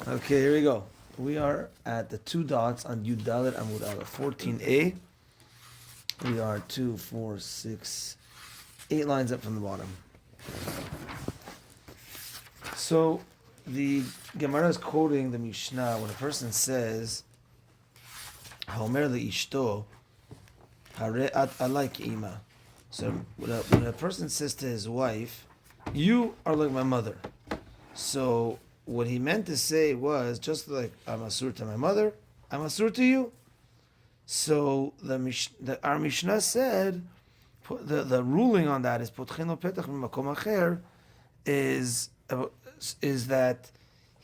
Okay, here we go. We are at the two dots on Yud Dalet Amud Aleph, 14a. We are 2, 4, 6, 8 lines up from the bottom. So the Gemara is quoting the Mishnah when a person says, "Haomer leishto, hare at alai ima." So when a person says to his wife, "You are like my mother," so what he meant to say was, just like I'm asur to my mother, I'm asur to you. So our Mishnah said, the ruling on that is potcheno petach mimakom acher, is that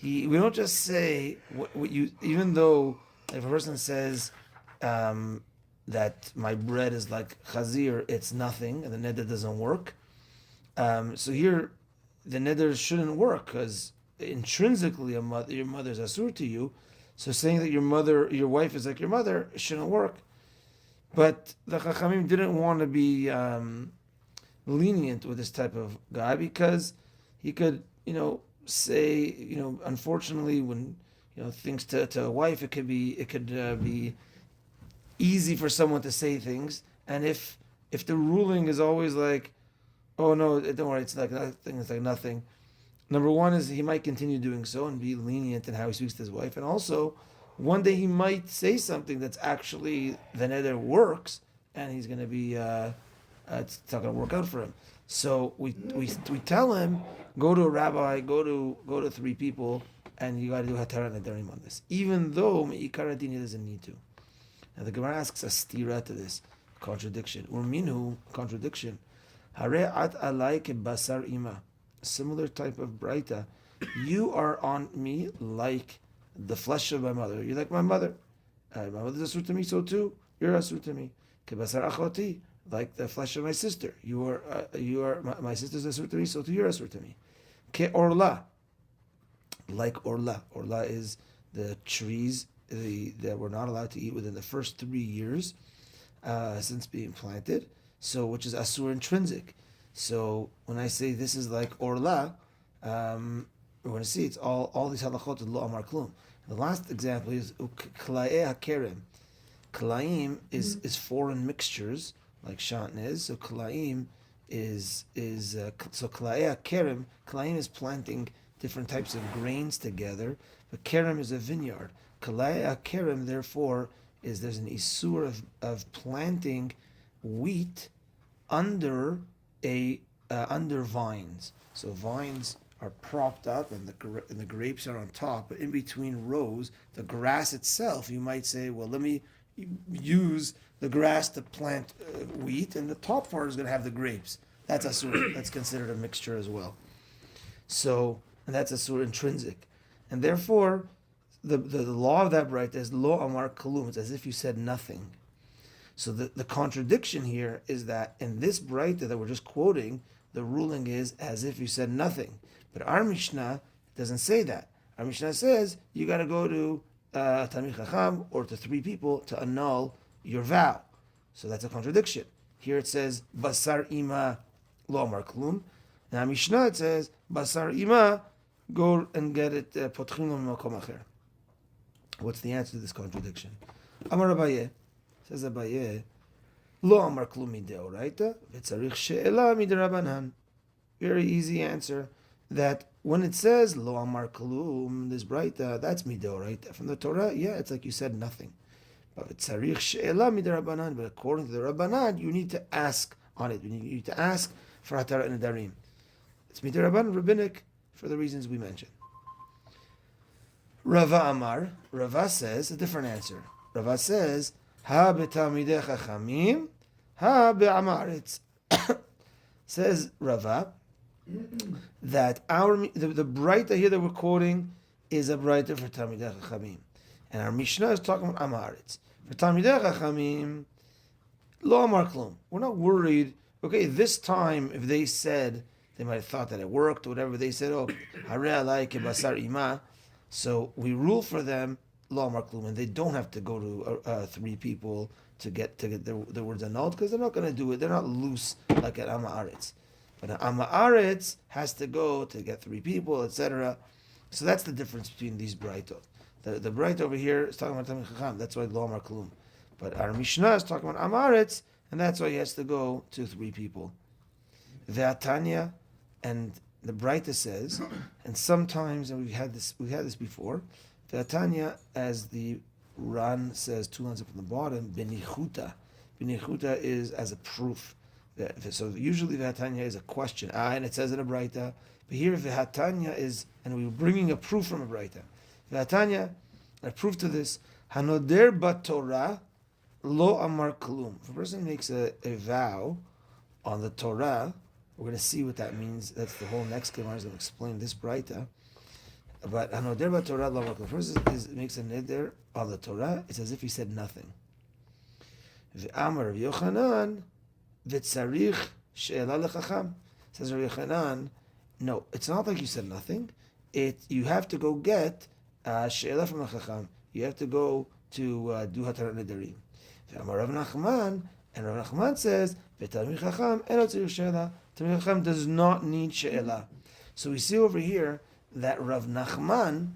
we don't just say what you, even though if a person says that my bread is like chazir, it's nothing, and the neder doesn't work. So here, the neder shouldn't work because intrinsically your mother is asur to you. So saying that your wife is like your mother, shouldn't work. But the Chachamim didn't want to be lenient with this type of guy because he could, say, unfortunately, when things to a wife, it could be easy for someone to say things, and if the ruling is always like, oh no, don't worry, it's like nothing, it's like nothing. Number one is he might continue doing so and be lenient in how he speaks to his wife, and also one day he might say something that's actually the neder works, and he's going to be it's not going to work out for him. So we tell him, go to a rabbi, go to three people, and you got to do hatarat nedarim on this, even though me'ikar adin he doesn't need to. Now the Gemara asks a stira to this contradiction. Urminu, contradiction. Hare at alai ke basar ima. Similar type of braita. You are on me like the flesh of my mother. You're like my mother. My mother's asur to me, so too you're asur to me. Ke basar achoti, like the flesh of my sister. You are my sister's asur to me, so too you're asur to me. Ke orla, like orla. Orla is the trees that we're not allowed to eat within the first 3 years since being planted. So, which is asur intrinsic. So when I say this is like orla, we're going to see it's all these halachot lo amar klum. The last example is klae hakerem. Klaim is foreign mixtures like shantan is. So klaim is so klae hakerem. Klaim is planting different types of grains together. But kerem is a vineyard. Klae hakerem therefore there's an isur of planting wheat under under vines. So vines are propped up and the grapes are on top, but in between rows, the grass itself, you might say, well, let me use the grass to plant wheat, and the top part is going to have the grapes. That's asur. That's considered a mixture as well. So, and that's asur intrinsic. And therefore, the law of that bright is lo amar kalum. It's as if you said nothing. So the contradiction here is that in this braita that we're just quoting, the ruling is as if you said nothing. But our Mishnah doesn't say that. Our Mishnah says you got to go to Talmid Chacham or to three people to annul your vow. So that's a contradiction. Here it says Basar Ima Lo Amar Klum. Now Mishnah it says Basar Ima, go and get it Potchim Lo Makom Acher. What's the answer to this contradiction? Amar Abaye. Says Abaye, Lo amar klum mideoraita, v'tzarich she'ela midirabanan. Very easy answer. That when it says Lo amar klum, this braita, that's mideoraita. From the Torah, yeah, it's like you said nothing. But v'tzarich she'ela midirabanan. But according to the Rabbanan, you need to ask on it. You need to ask for hatarat nedarim. It's midirabanan, rabbinic, for the reasons we mentioned. Rava Amar, Rava says a different answer. Rava says, Ha betalmidei chachamim, ha be'amaretz. Says Rava that the braita here that we're quoting is a braita for talmidei chachamim, and our Mishnah is talking about amaretz. For talmidei chachamim, lo amar klum. We're not worried. Okay, this time if they said, they might have thought that it worked or whatever. They said, oh, hare alai ke basar ima. So we rule for them lo amar klum, and they don't have to go to three people to get their words annulled because they're not going to do it. They're not loose like an Amma Aretz. But an Amma Aretz has to go to get three people, etc. So that's the difference between these braitot. The brayta over here is talking about Tamil Chacham. That's why lo amar klum. But our Mishnah is talking about Amaretz, and that's why he has to go to 3 people. Ve'atanya, and the brayta says, and sometimes, and we've had this before. Ve'atanya, as the Ran says 2 lines up on the bottom, benichuta. Benichuta is as a proof. So usually Ve'atanya is a question, and it says in a brayta. But here Ve'atanya is, and we're bringing a proof from a brayta. Ve'atanya, a proof to this, hanoder bat Torah lo amar klum. If a person makes a vow on the Torah, we're going to see what that means. That's the whole next Gemara is going to explain this brayta. But hanoder bat Torah lo amar klum. If a person makes a neder on the Torah, it's as if he said nothing. Ve'amar Yochanan v'tzarich she'ela lechacham. Says Rav Yochanan, no, it's not like you said nothing. You have to go get she'ela from the chacham. You have to go to do Hatarat Nedarim. Rav Nachman, and Rav Nachman says, "V'talmid chacham eno tzarich she'ela." Talmid chacham does not need she'ela. So we see over here that Rav Nachman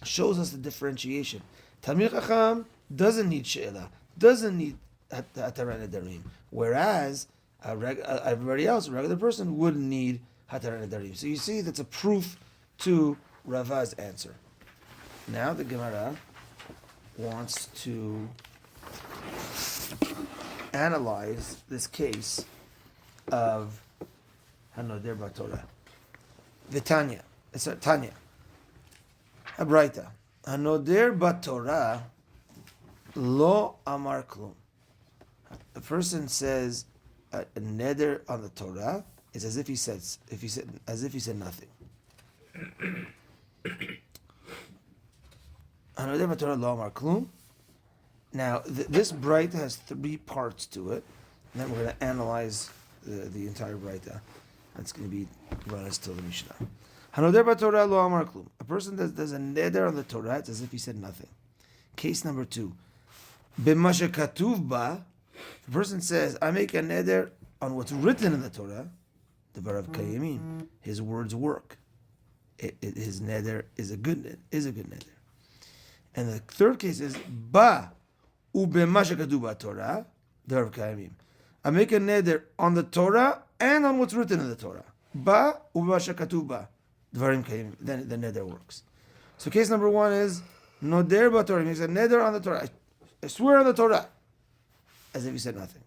shows us the differentiation. Talmid chacham doesn't need she'ela, doesn't need Hatarat Nedarim, whereas everybody else, a regular person, would need Hatarat Nedarim. So you see that's a proof to Rava's answer. Now the Gemara wants to analyze this case of Hanoder Batorah. Vitanya. It's a Tanya. A Braita. Hanoder Batorah lo amar klum. A person says a neder on the Torah is as if he said nothing. Hanoder Batorah lo amar klum. Now, this Braita has 3 parts to it, and then we're going to analyze the entire Braita. That's going to be run us till the Mishnah. Hanoder b'Torah lo amar klum. A person that does a neder on the Torah, it's as if he said nothing. Case number 2. B'masha katuv ba, the person says, I make a neder on what's written in the Torah, devarav kayimim. His words work. His neder is a good neder. And the third case is ba u'b'masha katuv ba Torah, devarav kayimim. I make a neder on the Torah and on what's written in the Torah. Ba u'b'masha katuv ba dvarim kayimim. Then the neder works. So case number 1 is noder ba Torah. He makes a neder on the Torah. I swear on the Torah, as if he said nothing.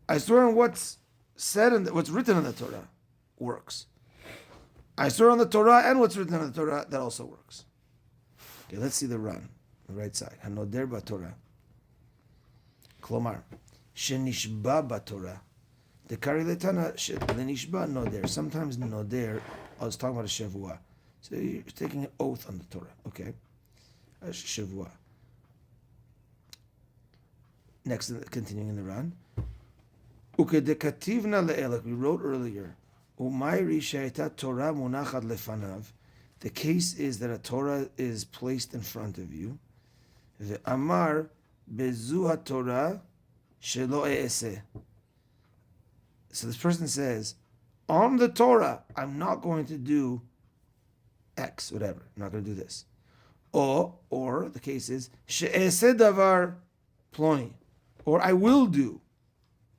I swear on what's said and what's written in the Torah works. I swear on the Torah and what's written in the Torah, that also works. Okay, let's see the run, the right side. Hanoder b'Torah. Klomar, shenishba b'Torah. The kari letana lenishba noder. Sometimes noder. I was talking about a shavua. So you're taking an oath on the Torah. Okay, a shavua. Next, continuing in the run. Ukedekativna le'elak. We wrote earlier. Umayri she'eta Torah munachad lefanav. The case is that a Torah is placed in front of you. Ve'amar bezu haTorah shelo e'eseh. So this person says, on the Torah, I'm not going to do X, whatever. I'm not going to do this. Or the case is she'eseh davar ploni. Or I will do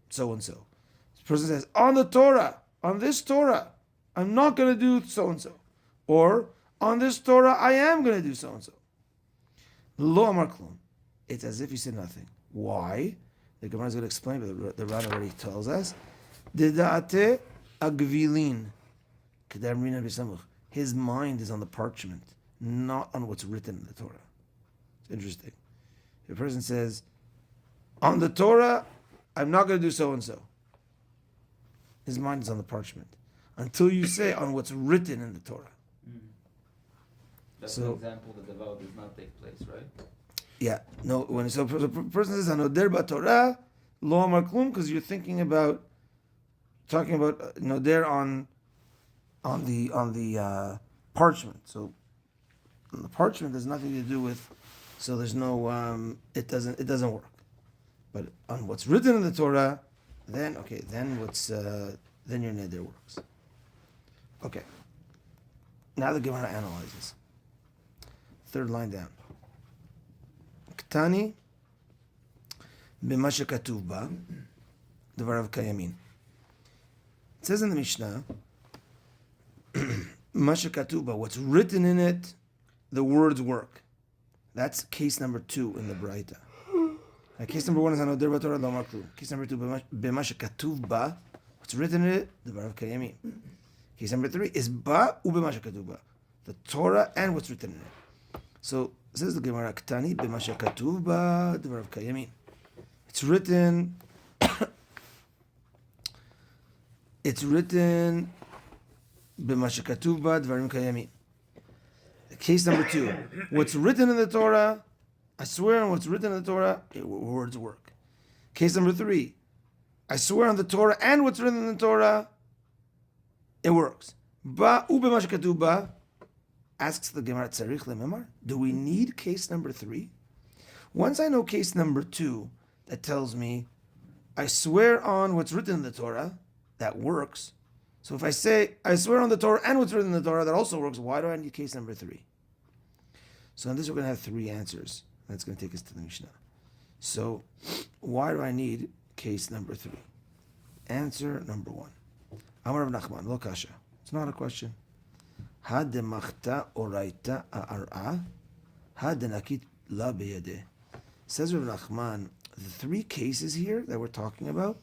so and so. This person says, on the Torah, on this Torah, I'm not going to do so and so. Or on this Torah, I am going to do so and so. Lo amar klum. It's as if he said nothing. Why? The Gemara is going to explain, but the Ran already tells us. Deda'ate agvilin. His mind is on the parchment, not on what's written in the Torah. It's interesting. If a person says, on the Torah, I'm not going to do so and so. His mind is on the parchment. Until you say on what's written in the Torah. That's an example that the vow does not take place, right? Yeah. No, when the person says, Hanoder b'Torah, lo amar klum, because you're talking about noder on the parchment. So on the parchment, there's nothing to do with. So there's no. It doesn't work. But on what's written in the Torah, then your neder works. Okay. Now the Gemara analyzes. Third line down. Ktani b'ma shekatuv ba devarav kayamin. It says in the Mishnah, ma shekatuv ba, what's written in it, the words work. That's case number 2 in the Braita. Case number 1 is Hanoder b'Torah lo amar klum. Case number 2, b'ma shekatuv ba, what's written in it, devarav kayamin. Case number 3 is ba u'b'ma shekatuv ba, the Torah and what's written in it. So says the Gemara, Ktani b'ma shekatuv ba devarav kayamin. It's written. It's written b'ma shekatuv ba dvarim kayamin. Case number 2, what's written in the Torah, I swear on what's written in the Torah, words work. Case number 3, I swear on the Torah and what's written in the Torah, it works. Ba u'b'ma shekatuv ba, asks the Gemara, tzarich lememar, do we need case number 3? Once I know case number 2, that tells me, I swear on what's written in the Torah, that works. So if I say, I swear on the Torah and what's written in the Torah, that also works, why do I need case number 3? So on this we're going to have 3 answers. That's going to take us to the Mishnah. So why do I need case number 3? Answer number 1. Amar Rav Nachman, lo kasha. It's not a question. Ha demachta oraita a'ar'a, ha denakit la beyadeh. Says Rav Nachman, the 3 cases here that we're talking about,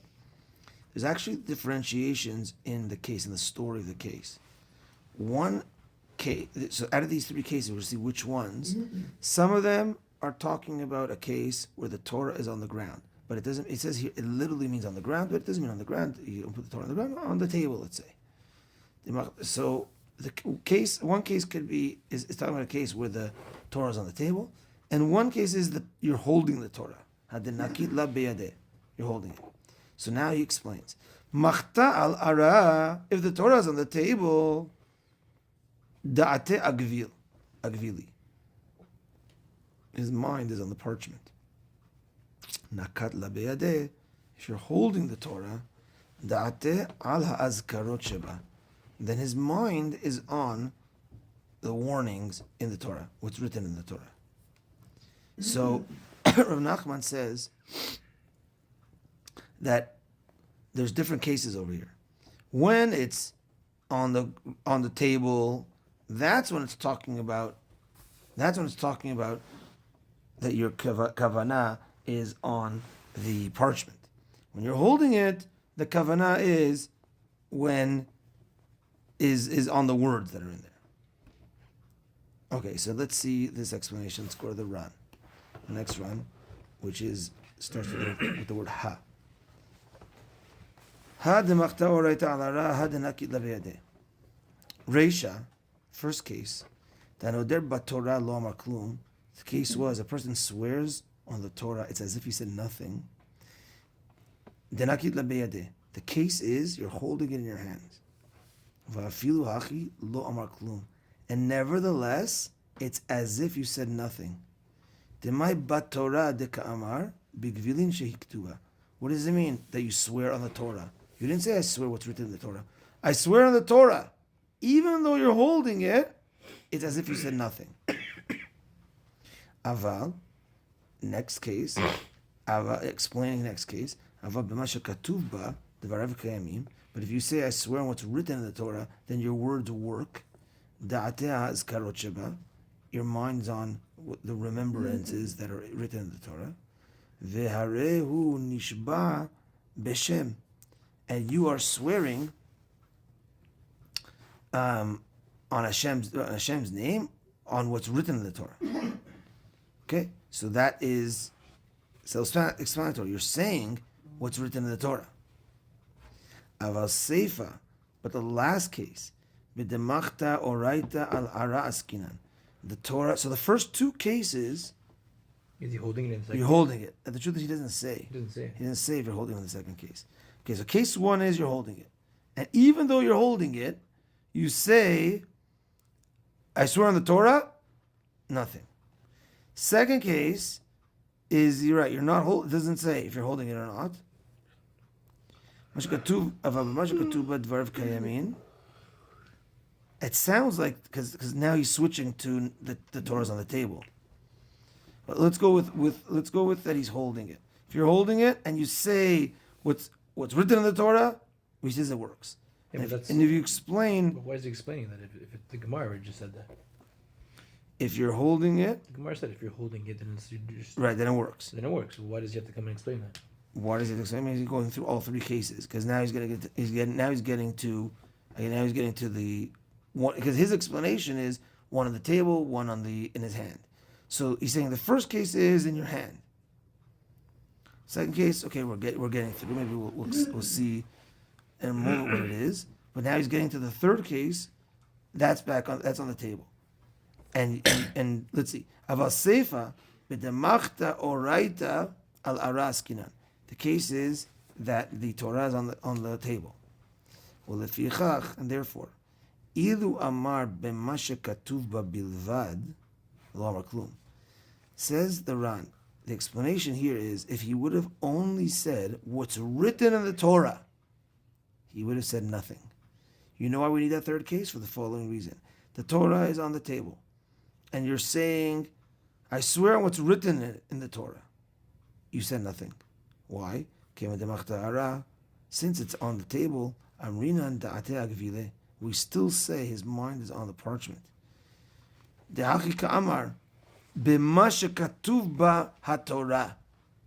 there's actually differentiations in the case, in the story of the case. One case, so out of these 3 cases, we'll see which ones. Some of them are talking about a case where the Torah is on the ground, but it doesn't. It says here it literally means on the ground, but it doesn't mean on the ground. You don't put the Torah on the ground, on the table, let's say. So the case, one case could be is talking about a case where the Torah is on the table, and one case is that you're holding the Torah. Hadenakit la beyadeh, you're holding it. So now he explains. Machta al ara, if the Torah is on the table, da'ate agvili. His mind is on the parchment. Nakat la beyadeh, if you're holding the Torah, da'ate al ha'azkarot sheba, then his mind is on the warnings in the Torah, what's written in the Torah. So Rav Nachman says that there's different cases over here. When it's on the table, that's when it's talking about that your kavanah is on the parchment. When you're holding it, the kavanah is when is on the words that are in there. Okay, so let's see this explanation. Let's go to the run. The next run, which starts with the word ha. Ha demachta oraita al ara, ha denakit la beyadeh. Reisha, first case, danoder batorah lo amar klum. The case was a person swears on the Torah, it's as if he said nothing. Denakit la beyadeh. The case is you're holding it in your hands. Va'afilu hachi lo amar klum. And nevertheless, it's as if you said nothing. Demai batorah de ka'amar bigvilin shehiktuha. What does it mean that you swear on the Torah? You didn't say I swear what's written in the Torah. I swear on the Torah. Even though you're holding it, it's as if you said nothing. Aval, next case, explaining next case, Aval b'masha katuv ba devarav kayamim. But if you say I swear on what's written in the Torah, then your words work. Da'atea azkarot sheba. Your mind's on the remembrances that are written in the Torah. Veharehu nishba beshem. And you are swearing on Hashem's name on what's written in the Torah. Okay, so that is self-explanatory. You're saying what's written in the Torah. Aval seifa, but the last case, b'demachta oraita al ara askinan. The Torah. So the first 2 cases, is he holding it in the second? You're holding it. And the truth is, he doesn't say. He doesn't say. He doesn't say if you're holding it in the second case. Okay, so case 1 is you're holding it. And even though you're holding it, you say, I swear on the Torah, nothing. Second case is, you're right, you're not it doesn't say if you're holding it or not. It sounds like because now he's switching to the Torah's on the table. But let's go with that he's holding it. If you're holding it and you say what's written in the Torah, he says it works. Yeah, and, but if you explain, But why is he explaining that? If the Gemara just said that. if you're holding it, The Gemara said if you're holding it, then it's just, right, then it works. then it works. So why does he have to come and explain that? Why does it explain? He's going through all three cases because now he's getting to the one, because his explanation is one on the table, one in his hand. So he's saying the first case is in your hand. Second case, okay, we're getting through. Maybe we'll see in a moment what it is. But now he's getting to the third case. That's on the table. And let's see. Aval seifa b'demachta oraita al araskinan. The case is that the Torah is on the table. Well, lefichach, and therefore, ilu amar b'ma shekatuv ba bilvad lo amar klum. Says the Ran. The explanation here is if he would have only said what's written in the Torah, he would have said nothing. You know why we need that third case? For the following reason. The Torah is on the table. And you're saying, I swear on what's written in the Torah. You said nothing. Why? Since it's on the table, we still say his mind is on the parchment. B'ma shekatuv ba haTorah.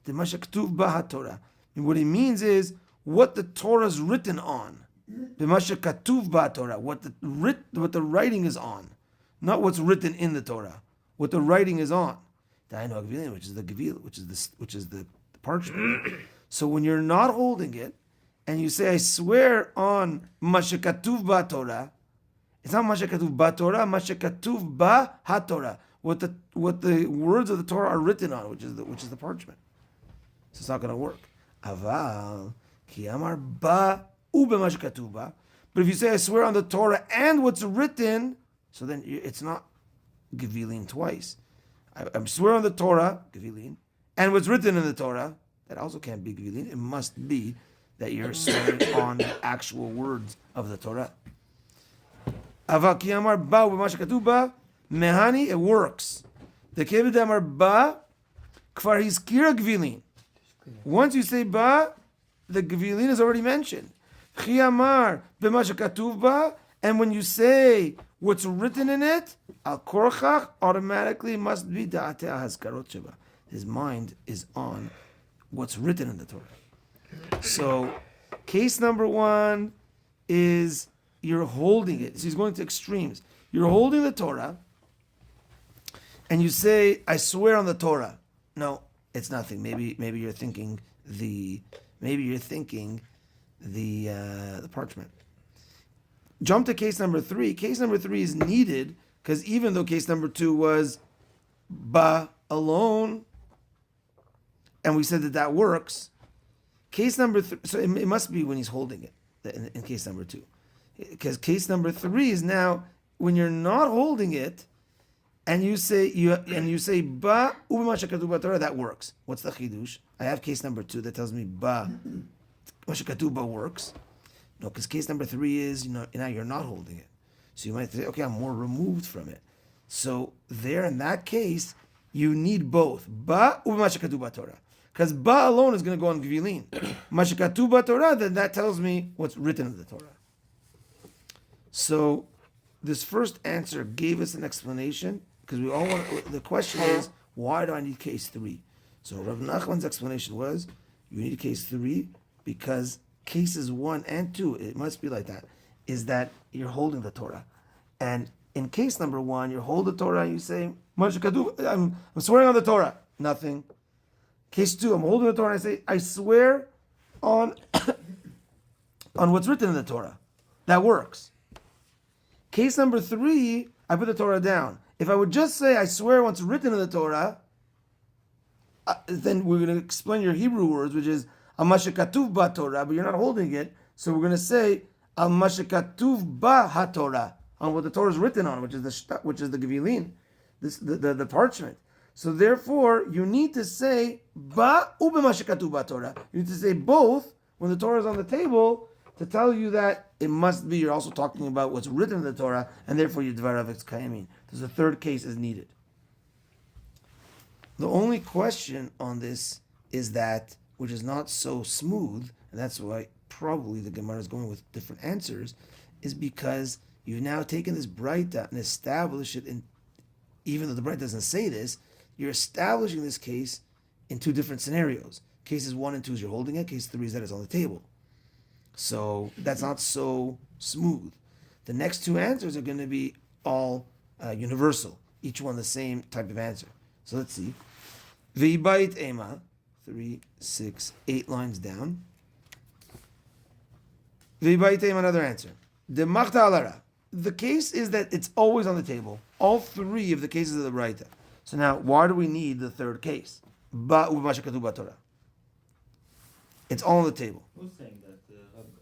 B'ma shekatuv ba haTorah. And what he means is what the Torah is written on. B'ma shekatuv ba haTorah. What the writing is on, not what's written in the Torah. What the writing is on. Which is the gevil, which is the parchment. So when you're not holding it, and you say, I swear on Mashekatuv ba Torah, it's not Mashekatuv ba Torah, Mashekatuv ba haTorah. What the words of the Torah are written on, which is the parchment. So it's not going to work. Aval ki amar ba ube mashekatuv ba. But if you say, I swear on the Torah and what's written, so then it's not gevilin twice. I swear on the Torah, gevilin, and what's written in the Torah, that also can't be gevilin. It must be that you're swearing on the actual words of the Torah. Aval ki amar ba ube mashekatuv ba. Mehani, it works. The kebed amar ba, kfar hiskira gvilin. Once you say ba, the gvilin is already mentioned. Chi amar b'ma shekatuv ba, and when you say what's written in it, al korchach, automatically must be da'ateh hazkarot sheba. His mind is on what's written in the Torah. So, case number one is you're holding it. So he's going to extremes. You're holding the Torah, and you say, I swear on the Torah. No, it's nothing. Maybe you're thinking the parchment. Jump to case number three. Case number three is needed because even though case number two was ba alone, and we said that works, case number three, so it must be when he's holding it in case number two. Because case number three is now when you're not holding it, and you say ba ubima shekatuv ba Torah, that works. What's the chidush? I have case number two that tells me ba shekatuv ba works. No, because case number three is now you're not holding it, so you might say, okay, I'm more removed from it. So there in that case, you need both ba ubima shekatuv ba Torah, because ba alone is going to go on gvilin. Mashekatuv ba Torah, then that tells me what's written in the Torah. So this first answer gave us an explanation. Because we all want. The question is, why do I need case three? So Rav Nachman's explanation was, you need case three because cases 1 and 2, it must be like that, is that you're holding the Torah, and in case number 1, you hold the Torah and you say, I'm swearing on the Torah, nothing. Case 2, I'm holding the Torah and I say, I swear on on what's written in the Torah, that works. Case number 3, I put the Torah down. If I would just say, I swear what's written in the Torah, then we're going to explain your Hebrew words, which is, Al Mashekatuv ba Torah, but you're not holding it. So we're going to say, Al Mashekatuv ba HaTorah, on what the Torah is written on, which is the Gevilin, the parchment. So therefore, you need to say, Ba ube Mashekatuv ba Torah. You need to say both when the Torah is on the table, to tell you that it must be, you're also talking about what's written in the Torah, and therefore your Dvarav is Kayamin. There's a third case is needed. The only question on this is that, which is not so smooth, and that's why probably the Gemara is going with different answers, is because you've now taken this Braita and established it in, even though the Braita doesn't say this, you're establishing this case in two different scenarios. Cases 1 and 2 is you're holding it, case 3 is that it's on the table. So that's not so smooth. The next two answers are going to be all universal, each one the same type of answer. So let's see. V'ibait ema, 3, 6, 8 lines down. V'ibait ema, another answer. De machta alara. The case is that it's always on the table. All three of the cases of the Braita. So now, why do we need the third case? Ba u'ma shekatuv b'Torah. It's all on the table. Who's saying that?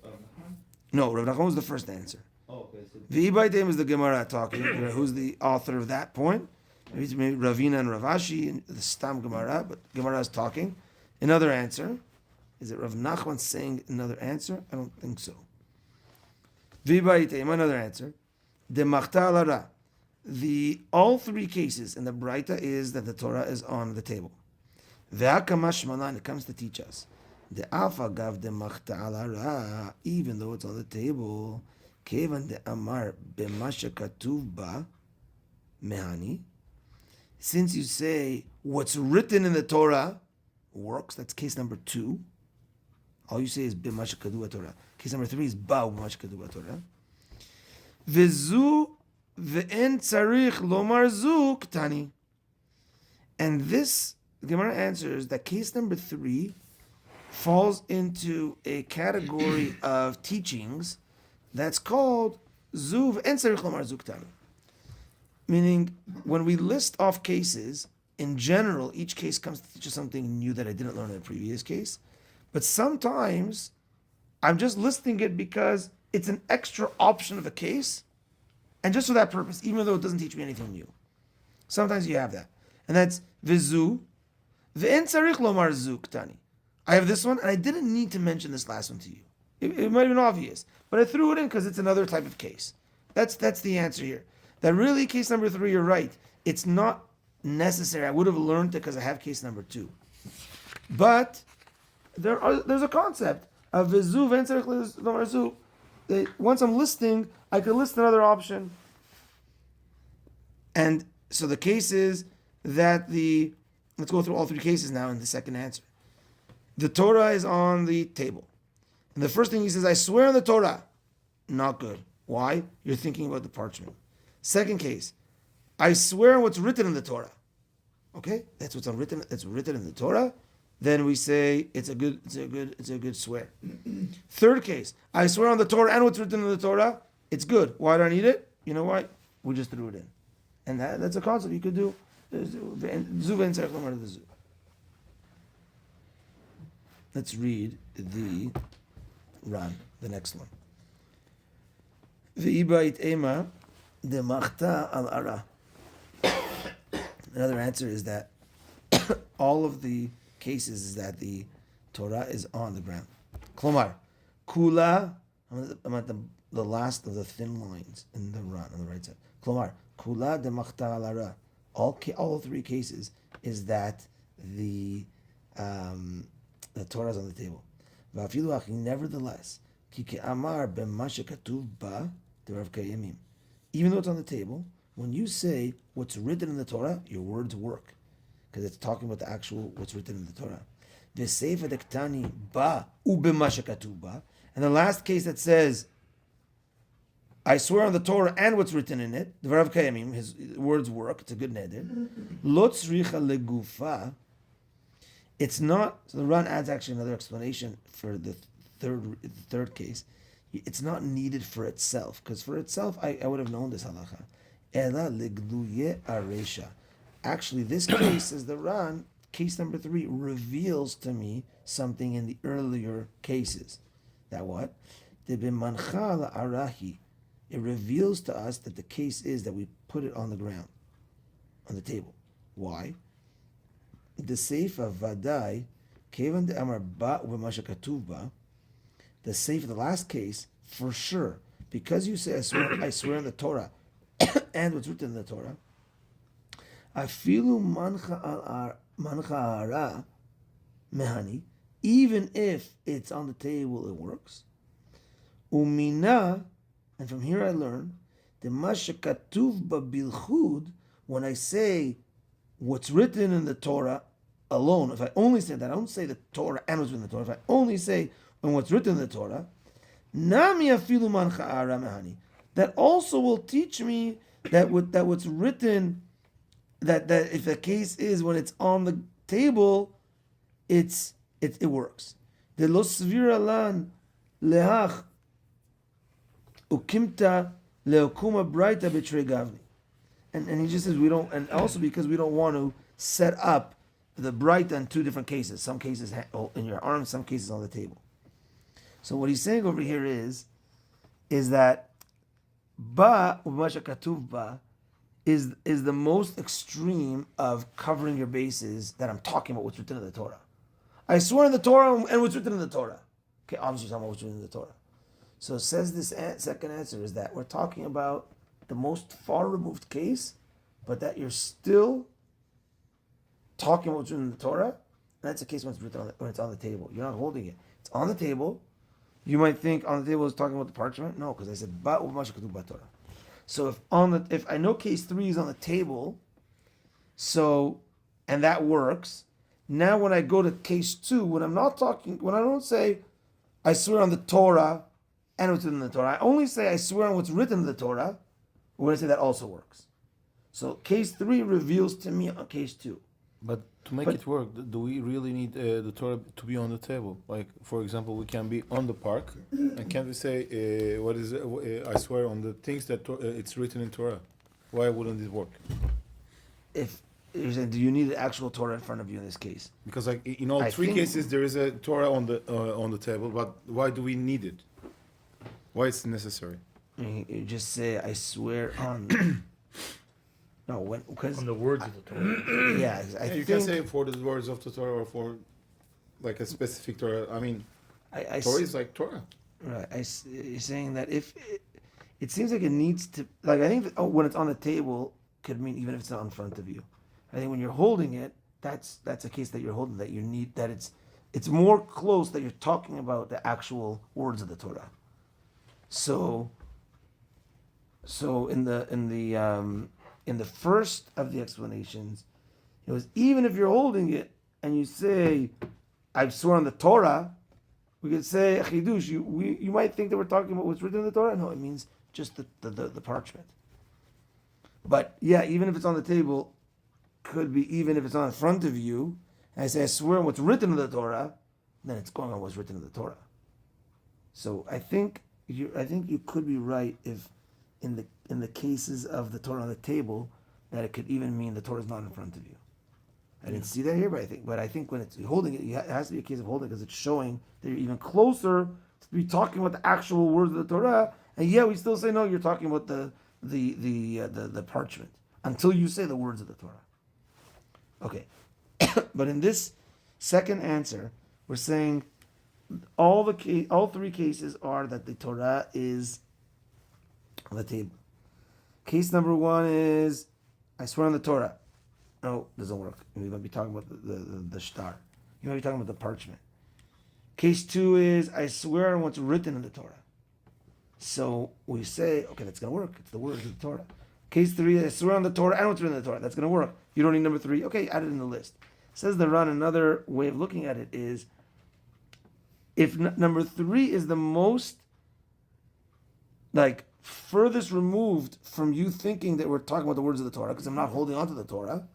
Nachman? No, Rav Nachman was the first answer. Oh, okay. So V'ibait ema is the Gemara talking. Who's the author of that point? Maybe it's Ravina and Ravashi, and the Stam Gemara, but Gemara is talking. Another answer. Is it Rav Nachman saying another answer? I don't think so. V'ibait ema, another answer. De machta alara. All three cases in the Braita is that the Torah is on the table. Ve'akamash malan, it comes to teach us. The alpha gav de machta alara, even though it's on the table. Kevan de amar b'masha katuv ba mehani. Since you say what's written in the Torah works, that's case number 2. All you say is b'masha katuv Torah. Case number 3 is ba b'masha katuv Torah. V'zu ve'en tzarich lomar zu ktani. And this, the Gemara answers that case number 3 falls into a category of teachings that's called zu ve'en tzarich lomar zu ktani. Meaning, when we list off cases, in general, each case comes to teach us something new that I didn't learn in the previous case. But sometimes, I'm just listing it because it's an extra option of a case, and just for that purpose, even though it doesn't teach me anything new. Sometimes you have that. And that's vizu, ve'en tzarich lomar zu ktani. I have this one, and I didn't need to mention this last one to you. It might have been obvious, but I threw it in because it's another type of case. That's the answer here. That really, case number 3, you're right. It's not necessary. I would have learned it because I have case number 2. But there's a concept of vizu ve'en tzarich lomar zu. Once I'm listing, I could list another option. And so the case is that let's go through all 3 cases now in the second answer. The Torah is on the table. And the first thing he says, I swear on the Torah. Not good. Why? You're thinking about the parchment. Second case, I swear on what's written in the Torah. Okay? That's what's written in the Torah. Then we say it's a good swear. Third case, I swear on the Torah and what's written in the Torah, it's good. Why do I need it? You know why? We just threw it in. And that's a concept you could do. Let's read the Ran, the next one. V'ibait ema de machta al ara. Another answer is that all of the cases is that the Torah is on the ground. Klomar, kula, I'm at the last of the thin lines in the Ran on the right side. Klomar, kula de machta al ara. All 3 cases is that the Torah is on the table. Nevertheless, even though it's on the table, when you say what's written in the Torah, your words work. Because it's talking about the actual what's written in the Torah. And the last case that says, I swear on the Torah and what's written in it, the Varav Kayamim, his words work, it's a good neder. It's not, so the Ran adds actually another explanation for the third case. It's not needed for itself, because for itself, I would have known this halacha. Ela legluye aresha. Actually, this case, says the Ran, case number 3, reveals to me something in the earlier cases. That what? Debimancha arahi. It reveals to us that the case is that we put it on the ground, on the table. Why? The seifa vadai kevan de amar ba u'b'masha katuv ba the say for the last case, for sure, because you say, I swear on the Torah, and what's written in the Torah, afilu mancha ara mehani, even if it's on the table, it works. Umina, and from here I learn, the mashakatuv babilchud, when I say what's written in the Torah alone, if I only say that, I don't say the Torah and what's written in the Torah, if I only say and what's written in the Torah, nami afilu mancha ara mehani, that also will teach me that what's written, that if the case is when it's on the table, it works. The lo svira lan lehach ukimta leokuma braita betrei gavni, and he just says we don't, and also because we don't want to set up the braita in two different cases. Some cases in your arm, some cases on the table. So what he's saying over here is that ba u'masha katuv ba is the most extreme of covering your bases that I'm talking about what's written in the Torah. I swear in the Torah and what's written in the Torah. Okay, obviously talking about what's written in the Torah. So says this second answer is that we're talking about the most far removed case, but that you're still talking about what's written in the Torah. And that's the case when it's written when it's on the table. You're not holding it. It's on the table. You might think on the table is talking about the parchment. No, because I said ba u'masha katuv ba Torah. So if I know case 3 is on the table, so and that works. Now when I go to case 2, when I don't say I swear on the Torah and what's written in the Torah, I only say I swear on what's written in the Torah. We're going to say that also works. So case 3 reveals to me on case 2. But to make it work, do we really need the Torah to be on the table? Like, for example, we can be on the park, and can't we say, what is it? I swear on the things that it's written in Torah? Why wouldn't it work? If you're saying, do you need the actual Torah in front of you in this case? Because like in all three cases, there is a Torah on the table, but why do we need it? Why it's necessary? You just say, I swear on... No, because... On the words of the Torah. Yeah, You can say for the words of the Torah or for like a specific Torah. I mean, Torah is like Torah. Right. You're saying that if... It seems like it needs to... Like, I think that, when it's on the table, could mean even if it's not in front of you. I think when you're holding it, that's a case that you're holding, that you need... That it's more close that you're talking about the actual words of the Torah. So in the first of the explanations, it was even if you're holding it and you say, I've sworn on the Torah, we could say, Chidush, you might think that we're talking about what's written in the Torah. No, it means just the parchment. But yeah, even if it's on the table, could be even if it's on in front of you, and I say, I swear on what's written in the Torah, then it's going on what's written in the Torah. So I think you could be right if in the cases of the Torah on the table, that it could even mean the Torah is not in front of you. I didn't see that here, but I think when it's holding it, it has to be a case of holding because it's showing that you're even closer to be talking about the actual words of the Torah. And yeah, we still say no, you're talking about the parchment until you say the words of the Torah. Okay, but in this second answer, we're saying all three cases are that the Torah is on the table. Case number 1 is I swear on the Torah. No, doesn't work. You might be talking about the shtar. You might be talking about the parchment. Case 2 is I swear on what's written in the Torah. So we say, okay, that's going to work. It's the words of the Torah. Case 3 is I swear on the Torah and what's written in the Torah. That's going to work. You don't need number 3. Okay, add it in the list. Says the Ran, another way of looking at it is if number 3 is the most furthest removed from you thinking that we're talking about the words of the Torah, because I'm not holding on to the Torah.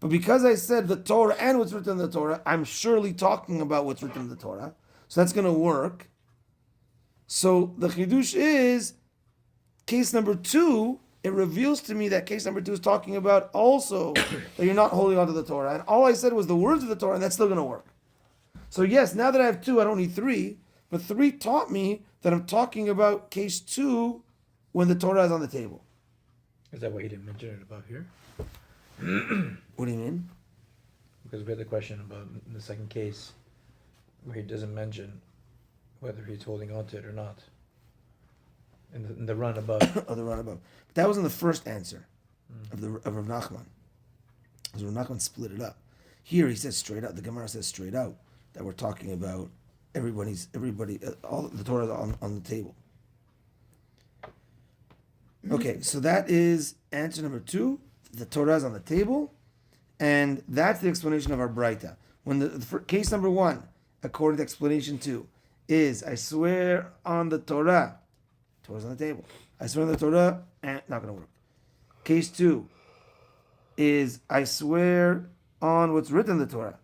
But because I said the Torah and what's written in the Torah, I'm surely talking about what's written in the Torah. So that's going to work. So the chidush is, case number 2, it reveals to me that case number 2 is talking about also that you're not holding on to the Torah. And all I said was the words of the Torah, and that's still going to work. So yes, now that I have 2, I don't need 3. But 3 taught me that I'm talking about case 2 when the Torah is on the table. Is that why he didn't mention it above here? What do you mean? Because we had the question about in the second case where he doesn't mention whether he's holding on to it or not. In the run above. of the run above. But that was in the first answer of Rav Nachman. Because Rav Nachman split it up. Here he says straight out. The Gemara says straight out that we're talking about everybody, all the Torah on the table. Okay, so that is answer number 2. The Torah is on the table, and that's the explanation of our Braita. When for case number 1, according to explanation 2, is I swear on the Torah. Torah's on the table. I swear on the Torah, not going to work. Case 2 is I swear on what's written in the Torah,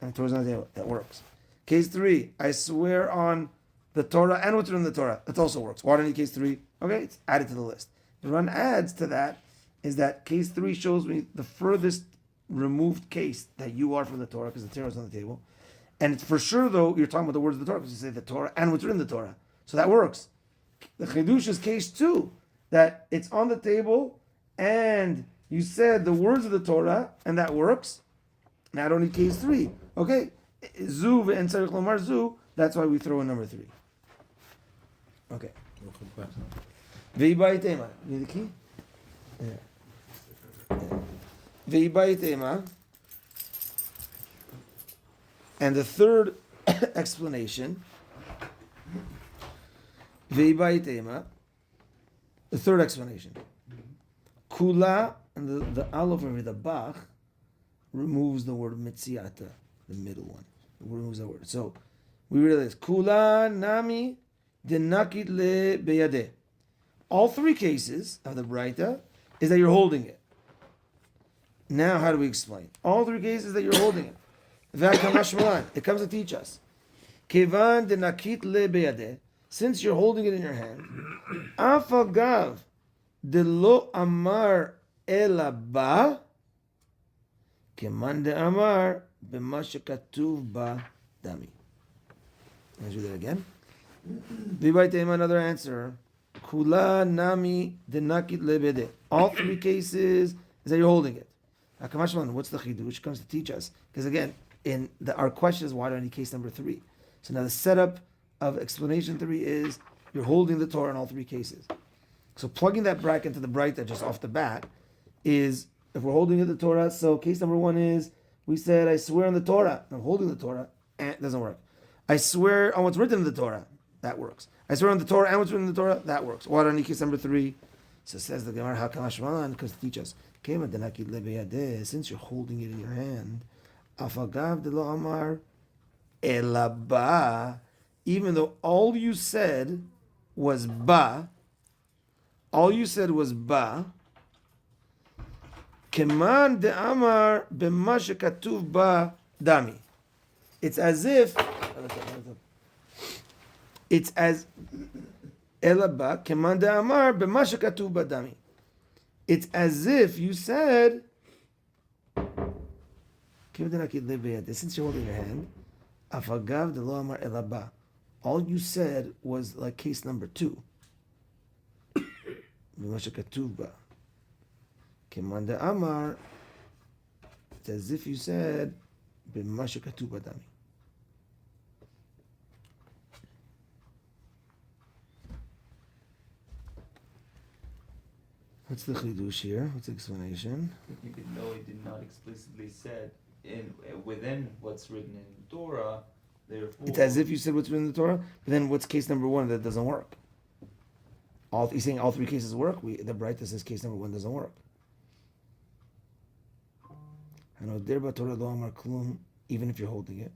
and the Torah's on the table. That works. Case 3, I swear on the Torah and what's written in the Torah. That also works. Why do I need case 3? Okay, it's added to the list. The Ran adds to that is that case 3 shows me the furthest removed case that you are from the Torah, because the Torah is on the table. And it's for sure, though, you're talking about the words of the Torah, because you say the Torah and what's written in the Torah. So that works. The Chidush is case 2, that it's on the table, and you said the words of the Torah, and that works. Now I don't need case 3. Okay, Zu and Tzarich Lomar Zu, that's why we throw in number 3. Okay. Veibai Tema. You need the key? Yeah. Veibai Tema. And the third explanation, Veibai Tema, the third explanation. Kula, and the aleph over the bach removes the word mitziata, the middle one. It removes that word. So we realize Kula nami denakit le beyadeh. All 3 cases of the Braita is that you're holding it. Now, how do we explain? All 3 cases that you're holding it. It comes to teach us. Kevan denakit le beyadeh. Since you're holding it in your hand, afagav de lo amar elaba keman de amar b'ma shekatuv ba dami. Let's do that again. Vibaytem, another answer. Kula nami denakit lebede. All 3 cases is that you're holding it. Akamashman, what's the chidush? Comes to teach us, because again, our question is why do I need case number 3? So now the setup of explanation 3 is you're holding the Torah in all 3 cases. So plugging that bracket into the Braita just off the bat is, if we're holding the Torah, so case number 1 is, we said, I swear on the Torah. I'm holding the Torah, and it doesn't work. I swear on what's written in the Torah. That works. I swear on the Torah and what's written in the Torah. That works. Why do I need case number 3? So says the Gemara, how come Hashmalan? Because to teach us, since you're holding it in your hand, afagav de lo amar elaba, even though all you said was ba, keman de amar b'ma shekatuv ba dami. It's as if elaba keman de amar b'ma shekatuv ba dami. It's as if you said, since you're holding your hand, afagav de lo amar elaba. All you said was like case number 2. Keman de amar, it's as if you said, b'ma shekatuv ba dami. What's the chidush here? What's the explanation? Even though it did not explicitly said within what's written in the Torah, therefore It's as if you said what's written in the Torah, but then what's case number 1 that doesn't work? He's saying all 3 cases work. The Braita says case number 1 doesn't work. Even if you're holding it.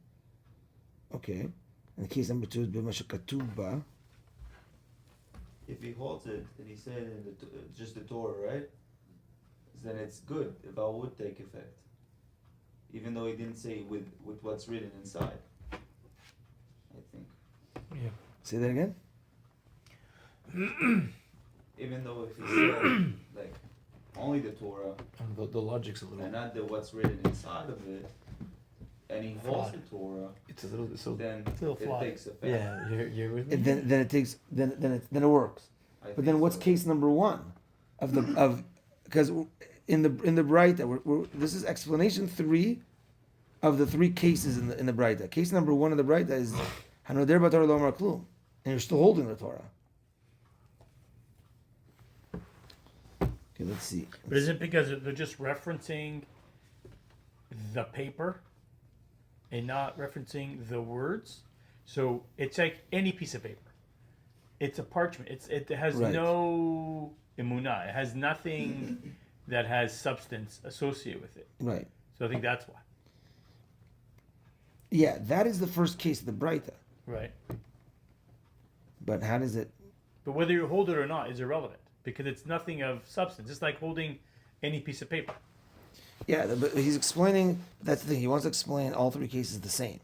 Okay. And case number 2 is b'ma shekatuv ba. if he holds it and he said in the just the Torah, right? Then it's good. The vow would take effect, even though he didn't say with what's written inside. I think. Yeah. Say that again. Even though if he said like only the Torah The logic's a little. and not the what's written inside of it, and he holds Flawed. the Torah, It's a little. So then it's a little it flawed. takes effect. Yeah, you're with me. And then it takes then it works. I But think then what's so. case number 1 of the of because in the Braita we're this is explanation 3 of the 3 cases in the Braita. Case number 1 of the Braita is Hanoder b'Torah lo amar klum, and you're still holding the Torah. Okay, let's see. But is it because they're just referencing the paper and not referencing the words? So it's like any piece of paper. It's a parchment. It has Right. no emunah. It has nothing that has substance associated with it. Right. So I think that's why. Yeah, that is the first case of the Breita. Right. But how does it? But whether you hold it or not is irrelevant because it's nothing of substance. It's like holding any piece of paper. Yeah, but he's explaining. That's the thing. He wants to explain all three cases the same.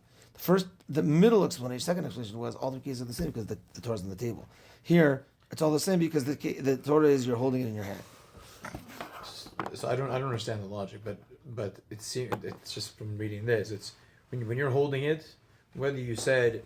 The middle explanation, second explanation was all three cases are the same because the Torah's on the table. Here, it's all the same because the Torah is you're holding it in your hand. So I don't understand the logic, but it's just from reading this. It's when you're holding it, whether you said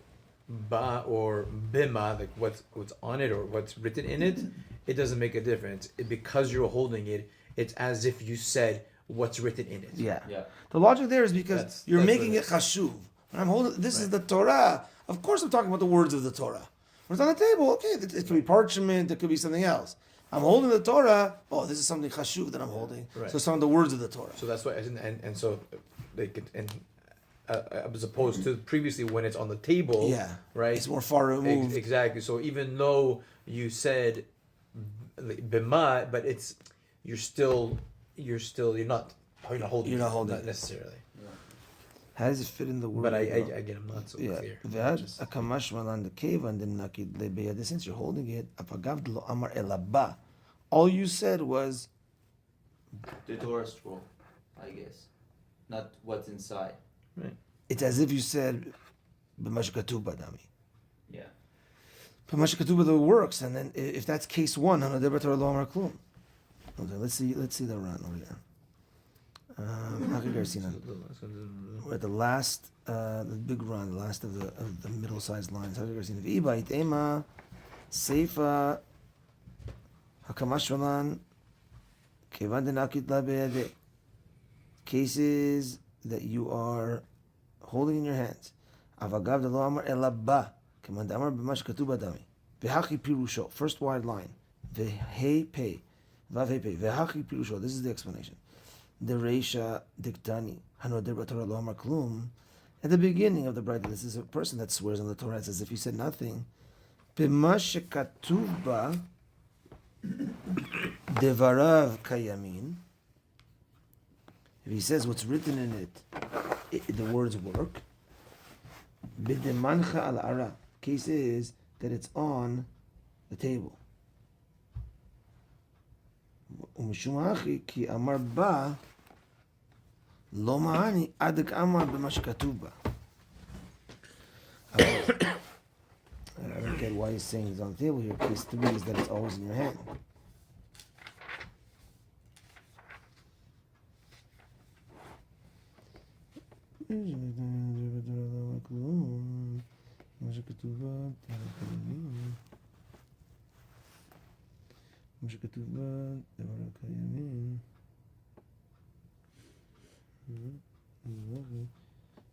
ba or bima, like what's on it or what's written in it, it doesn't make a difference. Because you're holding it, it's as if you said what's written in it. Yeah. Yeah. The logic there is because That's you're making what it chashuv. When I'm holding, this is the Torah. Of course, I'm talking about the words of the Torah. When it's on the table, okay, it could be parchment, it could be something else. I'm holding the Torah. Oh, this is something chashuv that I'm holding. Right. So some of the words of the Torah. So that's why, and so they could, as opposed to previously when it's on the table, Yeah. right? It's more far removed. Exactly. So even though you said bima, but you're not holding. You're not holding not it. necessarily. How does it fit in the word? But again, I'm not so Yeah. clear. V'ad akamash malan dekevan denakid lebeyad. Since you're holding it, apagav lo amar elaba. All you said was The Torah scroll, I guess. Not what's inside. it's as if you said b'mash katuv badami. Yeah. B'mash katuv the works, and then if that's case one, hanoder b'Torah lo amar klum. Okay, let's see the run over there. We're at the last, the big run, the last of the middle-sized lines. V'ibait ema, seifa, hakamashvalan, kevan denakit la beyadeh. Cases that you are holding in your hands. Avagav de lo amar elabba, keman de amar b'mash katuv adami. V'hachi pirusho, first wide line. V'hei pei, vav hei pei, v'hachi pirusho. This is the explanation. The Reisha Diktani, Hanoder b'Torah lo amar klum. At the beginning of the Bride, this is a person that swears on the Torah. It's as if he said nothing. B'ma shekatuv ba devarav kayamin. If he says what's written in it, the words work. B'demancha al ara. Case is that it's on the table. Umishum hachi ki amar ba lo ma'ani adik amar b'ma shekatuv ba. I don't get why he's saying it's on the table here. Case 3 is that it's always in your hand.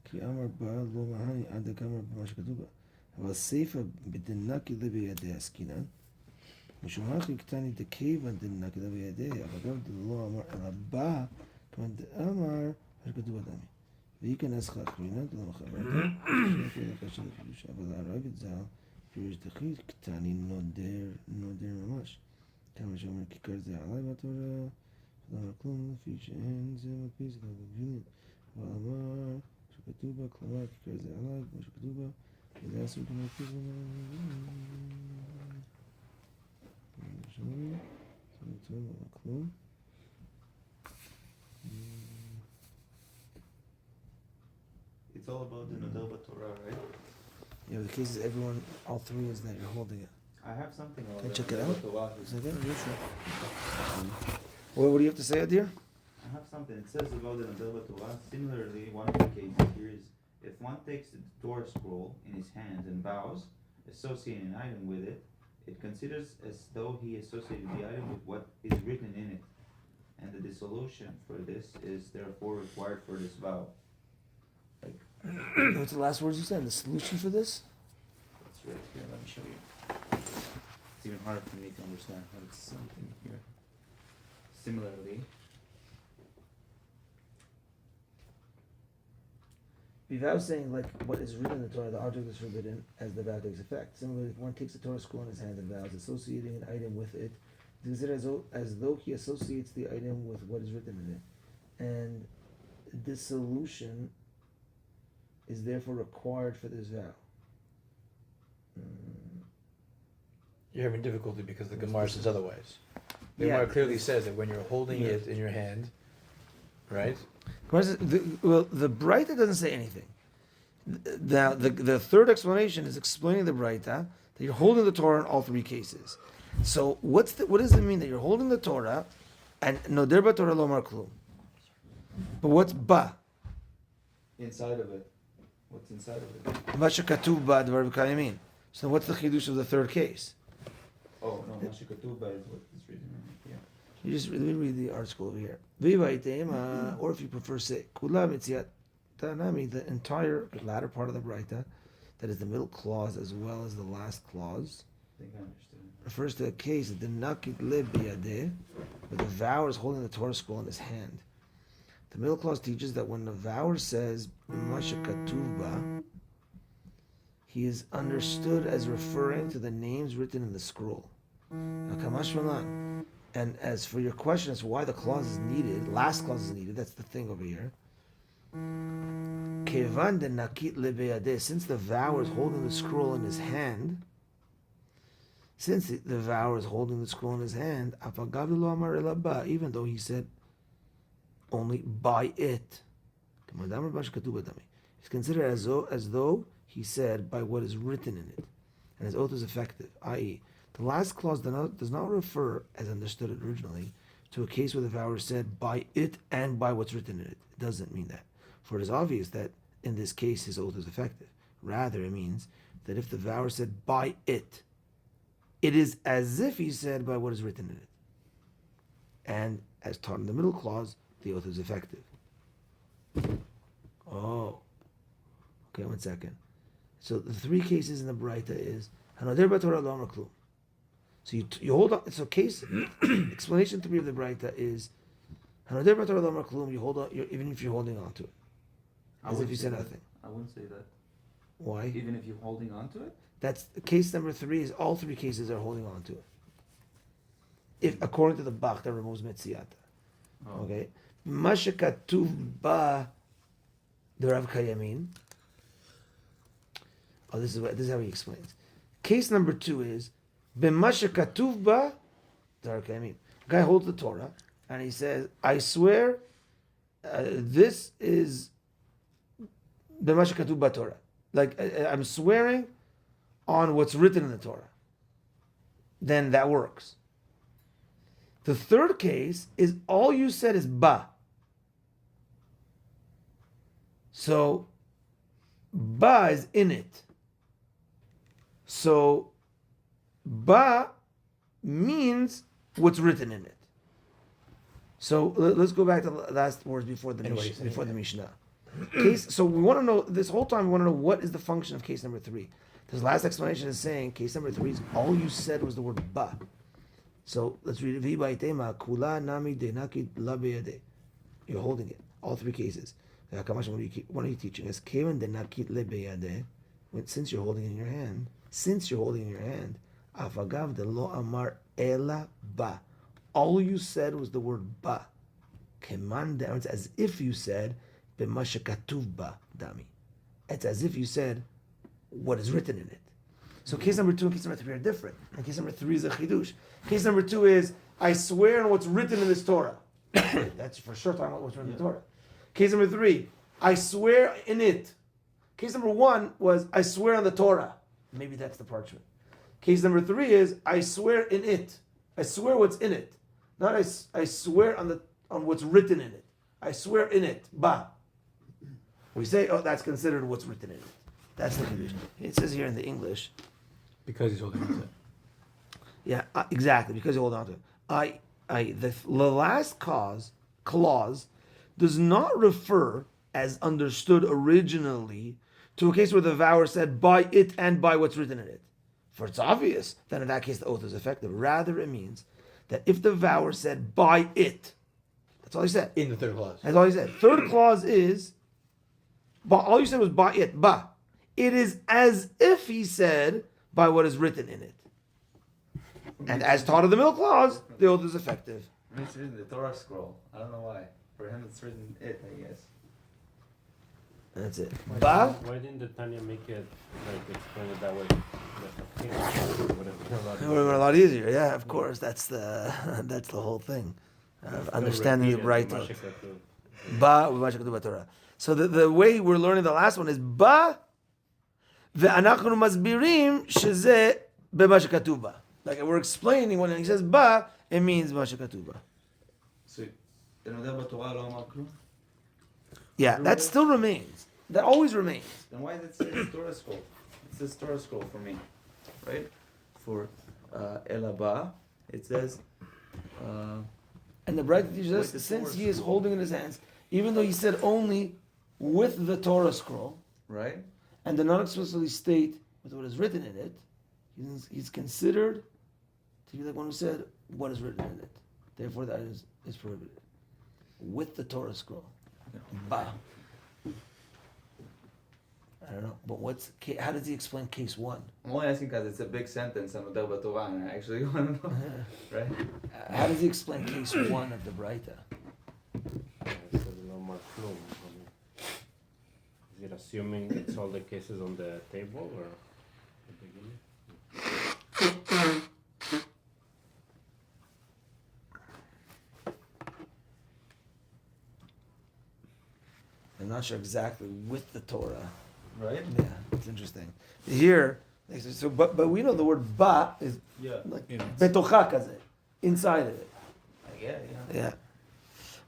כי אמר בה לא מהני עד כמה במה שכתוב בה. אבל סיפא בדנקי לה בידי עסקינן, משום הכי קטני דכיוון דנקי לה בידי, אבל גם לא אמר אלא בה, כמובן דאמר מה שכתוב בדמי. וייכנס חכרינת לא מחברת, אבל הרב את זל, פירוש דחי קטני נודר ממש. כמה שאומר כיכר זה עלי בתורה, לא אמר כלום, לפי שאין זה מפיס, לא בגבינים. ואמר שכתוב בה, כלומר כיכר זה עליו, כמו שכתוב בה, וזה אסור כמו כתוב בה. כלום. It's all about the Nedarim Torah, right? Yeah, the case is everyone, all three is that you're holding it. I have something about Can I the check it Nedarim out? Torah. Is that it? Yeah, sure. What do you have to say, Adir? I have something. It says about the Nedarim Torah. Similarly, one of the cases here is if one takes the Torah scroll in his hands and bows, associating an item with it, it considers as though he associated the item with what is written in it. And the dissolution for this is therefore required for this vow. What's the last words you said? The solution for this? good. Here, let me show you. It's even harder for me to understand how it's something here. Similarly, Without saying like what is written in the Torah, the object is forbidden as the vow takes effect. Similarly, if one takes the Torah scroll in his hand and vows, associating an item with it, it's considered as though he associates the item with what is written in it. And dissolution is therefore required for this vow. You're having difficulty because the Gemara says otherwise. The Yeah. Gemara clearly says that when you're holding it in your hand, right? The Breita doesn't say anything. Now, the third explanation is explaining the Breita that you're holding the Torah in all three cases. So what does it mean that you're holding the Torah and Noder ba Torah lomar klum? But what's ba? inside of it. What's inside of it? Masha katuv ba dvar v'kayamin. So what's the chidush of the third case? Oh no, Mashikatuba is what is written in it. Yeah. You just read the article over here. V'vayteim, or if you prefer, say kula mitziat tanami, the entire latter part of the Breita, that is the middle clause as well as the last clause, I think I understood. refers to a case of the nakit le biyadeh, where the vower is holding the Torah scroll in his hand. The middle clause teaches that when the vower says Masha Katuba, he is understood as referring to the names written in the scroll. Now, Kamash Malan. And as for your question as to why the clause is needed, last clause is needed, that's the thing over here. Kevan de nakit le biyadeh, since the vower is holding the scroll in his hand, since the vower is holding the scroll in his hand, even though he said only by it, it's considered as though he said by what is written in it, and his oath is effective, i.e., the last clause does not refer, as understood originally, to a case where the vower said by it and by what's written in it. It doesn't mean that, for it is obvious that in this case his oath is effective. Rather, it means that if the vower said by it, it is as if he said by what is written in it. And as taught in the middle clause, the oath is effective. Oh. Okay, 1 second. So the three cases in the Breita is Hanoder b'Torah lo amar klum. So you hold on. So case explanation 3 of the Breita is Hanoder b'Torah lo amar klum. You hold on, even if you're holding on to it, as if you said nothing. I wouldn't say that. Why? Even if you're holding on to it? That's case number 3. Is all three cases are holding on to it. If according to the Bach that removes Metziata. Oh. Okay. Masha katuv ba the Rav Kayamin. Oh, this is how he explains. Case number 2 is b'masha katuv ba the Rav Kayamin. Guy holds the Torah and he says, "I swear, this is b'masha katuv ba Torah." Like I'm swearing on what's written in the Torah. Then that works. The third case is all you said is ba. So ba is in it. So ba means what's written in it. So let's go back to the last words before the Mishnah. Case. So we want to know this whole time. We want to know what is the function of case number 3. This last explanation is saying case number 3 is all you said was the word ba. So let's read it. Kula nami denaki la beyade. You're holding it. All three cases. What are you teaching us? Kevan denakit le beyade. Since you're holding it in your hand. Since you're holding it in your hand. Afagav de lo amar ela ba. All you said was the word ba. Keman, it's as if you said b'masha katuv ba dami. It's as if you said what is written in it. So case number 2 and case number 3 are different. And case number 3 is a chidush. Case number 2 is, I swear on what's written in this Torah. That's for sure talking about what's written in the Torah. Case number 3, I swear in it. Case number 1 was, I swear on the Torah. Maybe that's the parchment. Case number 3 is, I swear in it. I swear what's in it. Not I swear on what's written in it. I swear in it. Ba. We say, oh, that's considered what's written in it. That's the condition. It says here in the English. Because he's holding on to it. Yeah, exactly. Because you hold on to it. The last clause does not refer, as understood originally, to a case where the vower said by it and by what's written in it. For it's obvious, then in that case the oath is effective. Rather, it means that if the vower said by it, that's all he said. In the third clause. That's all he said. Third clause is, but all you said was by it, ba. It is as if he said by what is written in it. And as taught in the middle clause, the oath is effective. It's written the Torah scroll. I don't know why. For him, it's written it, I guess. And that's it. Why Ba. didn't the Tanya make it like explain it that way? It would have It would have been a lot easier. Yeah, of course. That's the whole thing of understanding the bright oath. Ba u'b'ma shekatuv b'Torah. So the way we're learning the last one is ba ve'anachnu masbirim shezeh b'ma shekatuv ba. Like we're explaining when he says ba, it means b'ma shekatuv ba. So, Nedarim Torah lo amar klum? Yeah, that still remains. That always remains. Then why did it say it's Torah scroll? It says Torah scroll for me, right? For Elaba, it says. And the bright teaches us, With the since Torah he is scroll. holding in his hands, even though he said only with the Torah scroll, Right? and did not explicitly state with what is written in it, he's considered to be like one who said what is written in it. Therefore, that is prohibited. With the Torah scroll. Ba. I don't know, but how does he explain case one? I'm only asking because it's a big sentence on Nedarim Torah, and I actually want to know. Right? How does he explain case one of the Braita? Is it assuming it's all the cases on the table or the beginning? I'm not sure exactly with the Torah. Right? Yeah, it's interesting. Here, so but we know the word ba is Yeah. like In it. betocha kaze, inside of it. Yeah. Yeah.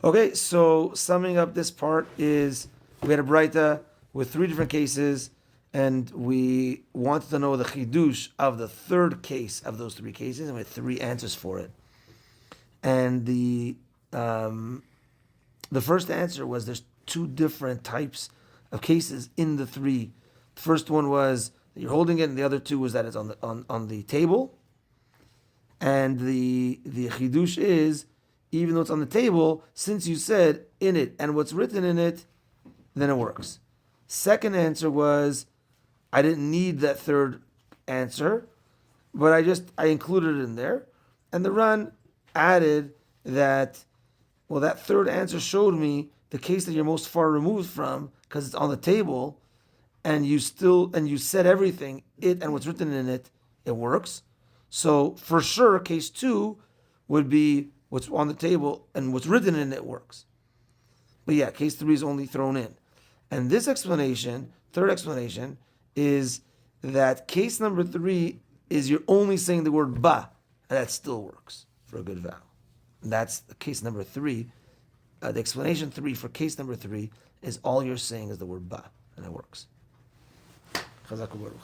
Okay, so summing up this part is we had a Braita with 3 different cases, and we wanted to know the chidush of the third case of those 3 cases, and we had 3 answers for it. And the first answer was there's 2 different types of cases in the 3. The first one was that you're holding it, and the other 2 was that it's on the table. And the chidush is, even though it's on the table, since you said in it and what's written in it, then it works. Second answer was, I didn't need that third answer, but I included it in there. And the Ran added that, well, that third answer showed me the case that you're most far removed from, because it's on the table, and you said everything, it and what's written in it, it works. So for sure, case 2 would be what's on the table and what's written in it works. But yeah, case 3 is only thrown in. And this explanation, third explanation, is that case number 3 is you're only saying the word ba, and that still works for a good vow. And that's case number 3. The explanation 3 for case number 3 is all you're saying is the word ba, and it works. Chazak u'baruch.